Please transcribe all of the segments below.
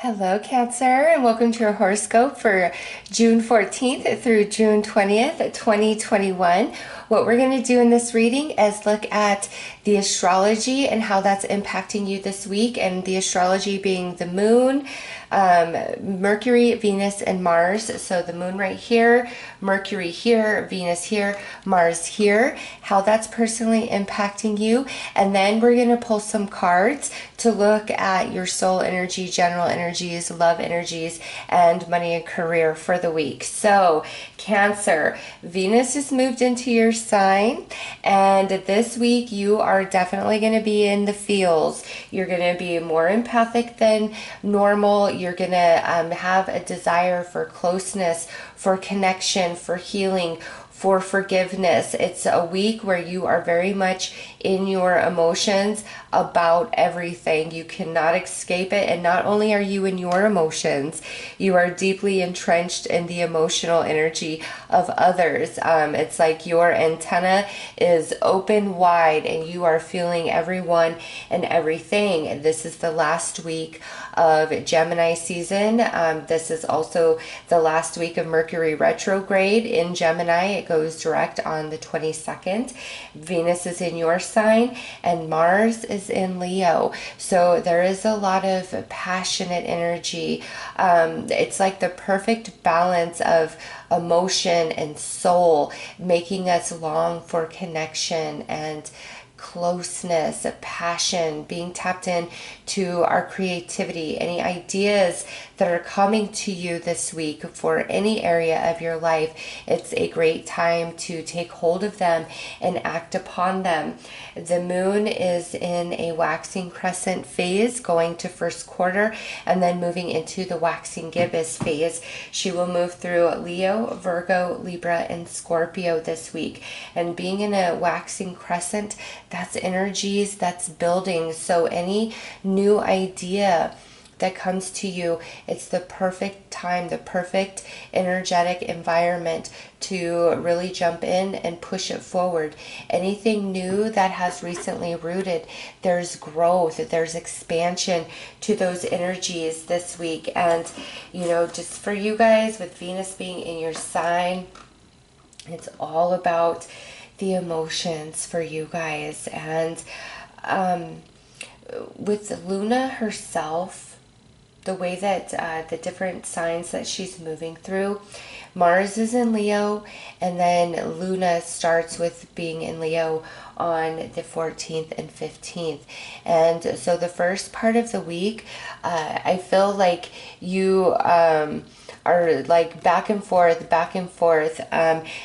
Hello, Cancer, and welcome to your horoscope for June 14th through June 20th, 2021. What we're going to do in this reading is look at the astrology and how that's impacting you this week, and the astrology being the moon, Mercury, Venus, and Mars. So the moon right here, Mercury here, Venus here, Mars here, how that's personally impacting you. And then we're going to pull some cards to look at your soul energy, general energies, love energies, and money and career for the week. So Cancer, Venus has moved into your sign, and this week you are definitely going to be in the feels. You're going to be more empathic than normal. You're going to have a desire for closeness, for connection, for healing, for forgiveness. It's a week where you are very much in your emotions about everything. You cannot escape it. And not only are you in your emotions, you are deeply entrenched in the emotional energy of others. It's like your antenna is open wide and you are feeling everyone and everything. This is the last week of Gemini season. This is also the last week of Mercury retrograde in Gemini. It goes direct on the 22nd. Venus is in your sign and Mars is in Leo. So there is a lot of passionate energy. It's like the perfect balance of emotion and soul, making us long for connection and closeness, passion, being tapped in to our creativity, any ideas that are coming to you this week for any area of your life. It's a great time to take hold of them and act upon them. The moon is in a waxing crescent phase going to first quarter and then moving into the waxing gibbous phase. She will move through Leo, Virgo, Libra, and Scorpio this week. And being in a waxing crescent, that's energies, that's building. So any new idea that comes to you, it's the perfect time, the perfect energetic environment to really jump in and push it forward. Anything new that has recently rooted, there's growth, there's expansion to those energies this week. And just for you guys, with Venus being in your sign, it's all about the emotions for you guys. And with Luna herself, the way that the different signs that she's moving through, Mars is in Leo, and then Luna starts with being in Leo on the 14th and 15th. And so the first part of the week, I feel like you are like back and forth.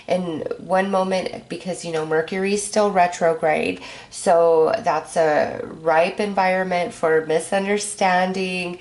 In one moment, because Mercury's still retrograde, so that's a ripe environment for misunderstanding,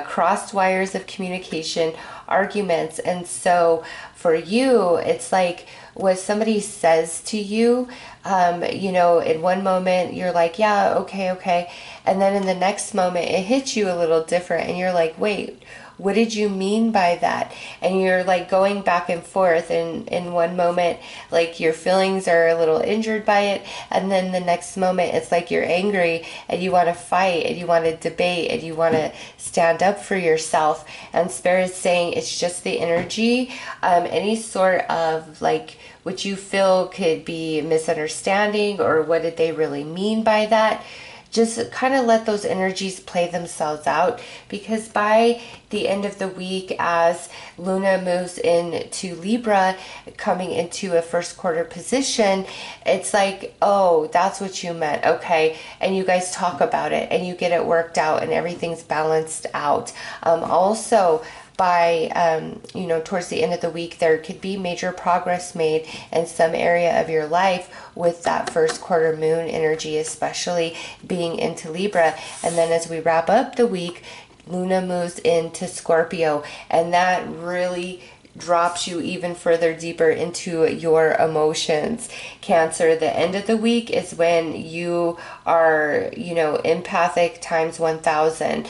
crossed wires of communication, arguments. And so for you, it's like what somebody says to you, in one moment you're like, yeah, okay. And then in the next moment it hits you a little different and you're like, wait, what did you mean by that? And you're like going back and forth, and in one moment, like your feelings are a little injured by it, and then the next moment it's like you're angry and you want to fight and you want to debate and you want to stand up for yourself. And Spirit is saying it's just the energy, any sort of like what you feel could be misunderstanding, or what did they really mean by that. Just kind of let those energies play themselves out, because by the end of the week, as Luna moves into Libra, coming into a first quarter position, it's like, oh, that's what you meant. Okay. And you guys talk about it and you get it worked out and everything's balanced out. Also, by towards the end of the week, there could be major progress made in some area of your life with that first quarter moon energy, especially being into Libra. And then as we wrap up the week, Luna moves into Scorpio, and that really drops you even further deeper into your emotions. Cancer, the end of the week is when you are, empathic times 1000,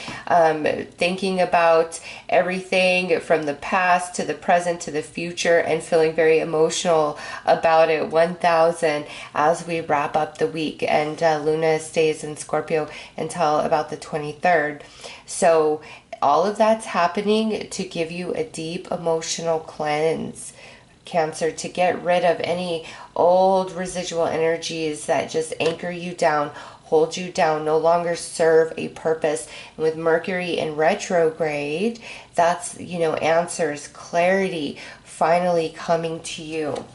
thinking about everything from the past to the present to the future and feeling very emotional about it 1000 as we wrap up the week. And Luna stays in Scorpio until about the 23rd. So all of that's happening to give you a deep emotional cleanse, Cancer, to get rid of any old residual energies that just anchor you down, hold you down, no longer serve a purpose. And with Mercury in retrograde, that's, answers, clarity finally coming to you.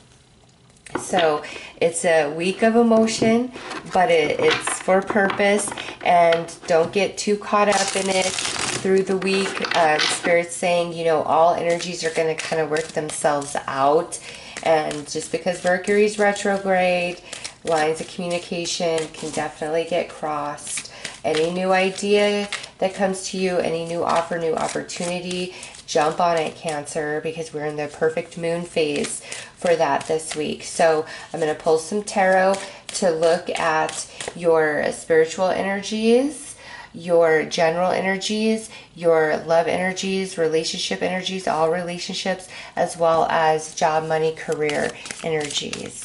So it's a week of emotion, but it's for purpose, and don't get too caught up in it through the week. Spirit's saying, all energies are going to kind of work themselves out. And just because Mercury's retrograde, lines of communication can definitely get crossed. Any new idea that comes to you, any new offer, new opportunity, jump on it, Cancer, because we're in the perfect moon phase for that this week. So I'm going to pull some tarot to look at your spiritual energies, your general energies, your love energies, relationship energies, all relationships, as well as job, money, career energies.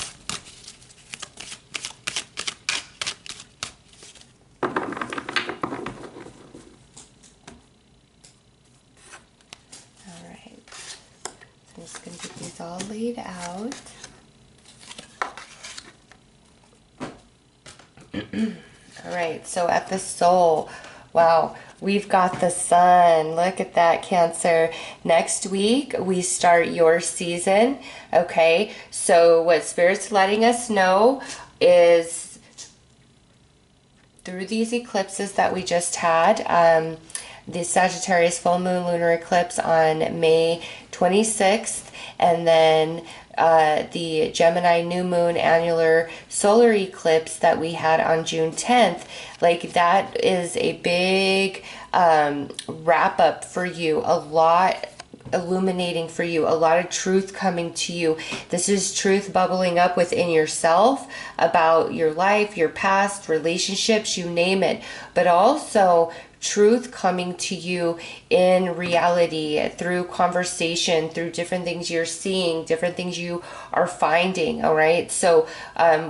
I'm just going to get these all laid out. All right, so at the soul, wow, we've got the sun. Look at that, Cancer. Next week, we start your season, okay? So what Spirit's letting us know is through these eclipses that we just had, the Sagittarius full moon lunar eclipse on May 26th, and then the Gemini new moon annular solar eclipse that we had on June 10th. Like, that is a big wrap up for you, a lot illuminating for you, a lot of truth coming to you. This is truth bubbling up within yourself about your life, your past, relationships, you name it, but also truth coming to you in reality through conversation, through different things you're seeing, different things you are finding. All right. So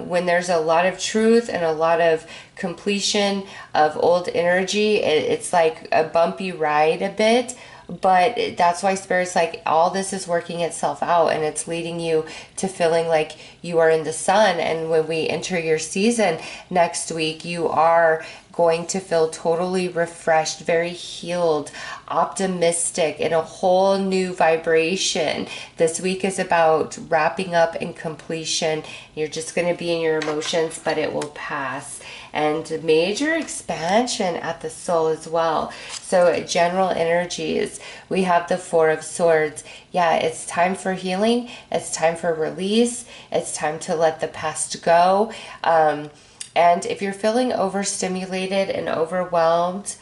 when there's a lot of truth and a lot of completion of old energy, it's like a bumpy ride a bit. But that's why Spirit's like, all this is working itself out, and it's leading you to feeling like you are in the sun. And when we enter your season next week, you are going to feel totally refreshed, very healed, optimistic, in a whole new vibration. This week is about wrapping up and completion. You're just going to be in your emotions, but it will pass. And major expansion at the soul as well. So general energies, we have the Four of Swords. Yeah, it's time for healing. It's time for release. It's time to let the past go. And if you're feeling overstimulated and overwhelmed,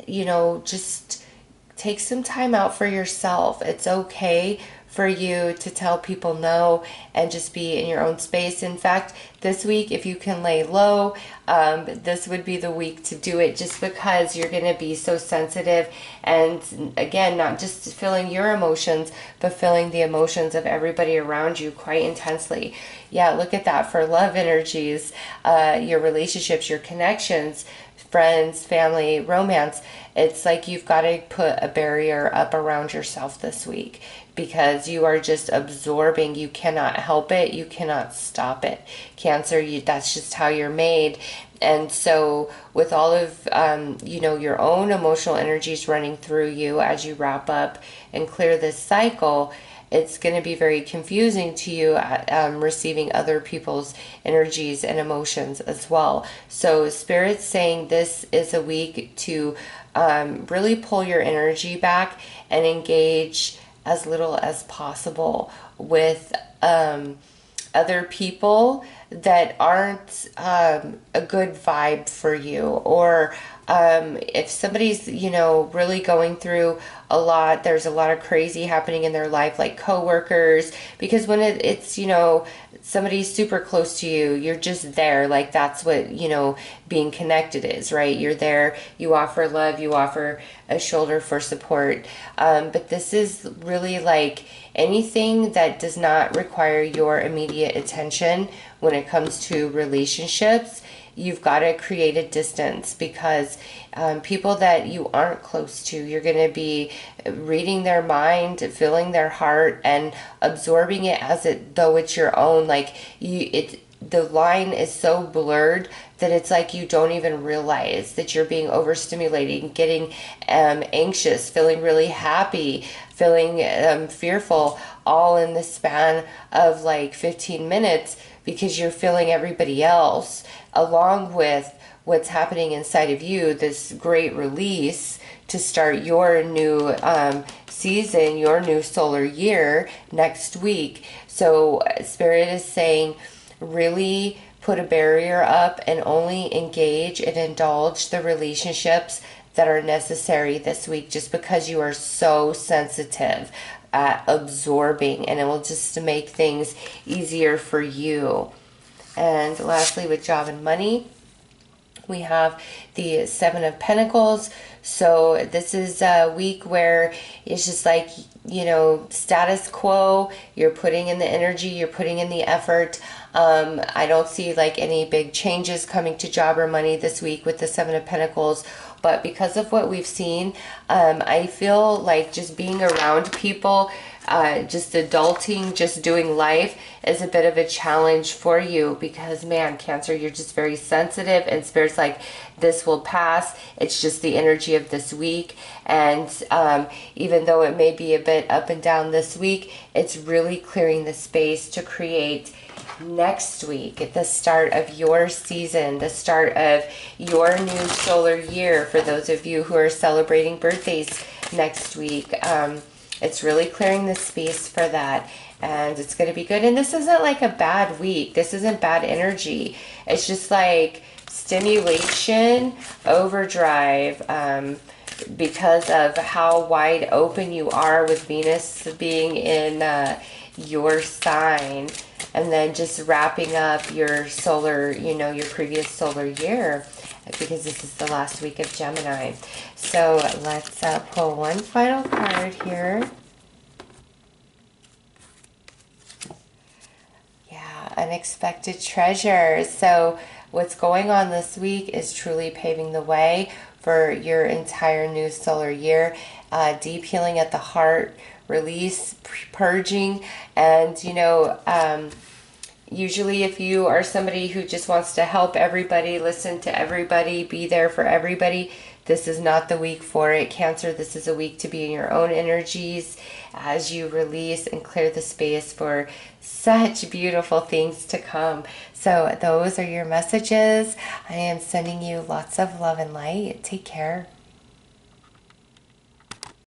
just take some time out for yourself. It's okay for you to tell people no and just be in your own space. In fact, this week, if you can lay low, this would be the week to do it, just because you're going to be so sensitive. And again, not just feeling your emotions, but feeling the emotions of everybody around you quite intensely. Yeah, look at that for love energies, your relationships, your connections, friends, family, romance. It's like you've got to put a barrier up around yourself this week, because you are just absorbing. You cannot help it. You cannot stop it. Cancer, that's just how you're made. And so with all of, your own emotional energies running through you as you wrap up and clear this cycle, it's going to be very confusing to you receiving other people's energies and emotions as well. So Spirit's saying this is a week to really pull your energy back and engage as little as possible with other people that aren't a good vibe for you, or if somebody's really going through a lot, there's a lot of crazy happening in their life, like coworkers, because when it's somebody's super close to you, you're just there. Like, that's what being connected is, right? You're there, you offer love, you offer a shoulder for support, but this is really like anything that does not require your immediate attention when it comes to relationships you've got to create a distance, because people that you aren't close to, you're going to be reading their mind, feeling their heart, and absorbing it as though it's your own. Like the line is so blurred that it's like you don't even realize that you're being overstimulated, getting anxious, feeling really happy, feeling fearful, all in the span of like 15 minutes, because you're feeling everybody else along with what's happening inside of you, this great release to start your new season, your new solar year next week. So Spirit is saying, really put a barrier up and only engage and indulge the relationships that are necessary this week, just because you are so sensitive at absorbing, and it will just make things easier for you. And lastly, with job and money, we have the Seven of Pentacles. So this is a week where it's just like, status quo. You're putting in the energy, you're putting in the effort. I don't see like any big changes coming to job or money this week with the Seven of Pentacles. But because of what we've seen, I feel like just being around people, just adulting, just doing life is a bit of a challenge for you, because man, Cancer, you're just very sensitive, and Spirit's like, this will pass. It's just the energy of this week. And even though it may be a bit up and down this week, it's really clearing the space to create next week, at the start of your season, the start of your new solar year. For those of you who are celebrating birthdays next week, it's really clearing the space for that, and it's going to be good. And this isn't like a bad week. This isn't bad energy. It's just like stimulation, overdrive, because of how wide open you are with Venus being in your sign, and then just wrapping up your solar, your previous solar year, because this is the last week of Gemini. So let's pull one final card here. Yeah, unexpected treasures. So what's going on this week is truly paving the way for your entire new solar year. Deep healing at the heart, release, purging, and usually if you are somebody who just wants to help everybody, listen to everybody, be there for everybody, this is not the week for it, Cancer. This is a week to be in your own energies as you release and clear the space for such beautiful things to come. So those are your messages. I am sending you lots of love and light. Take care.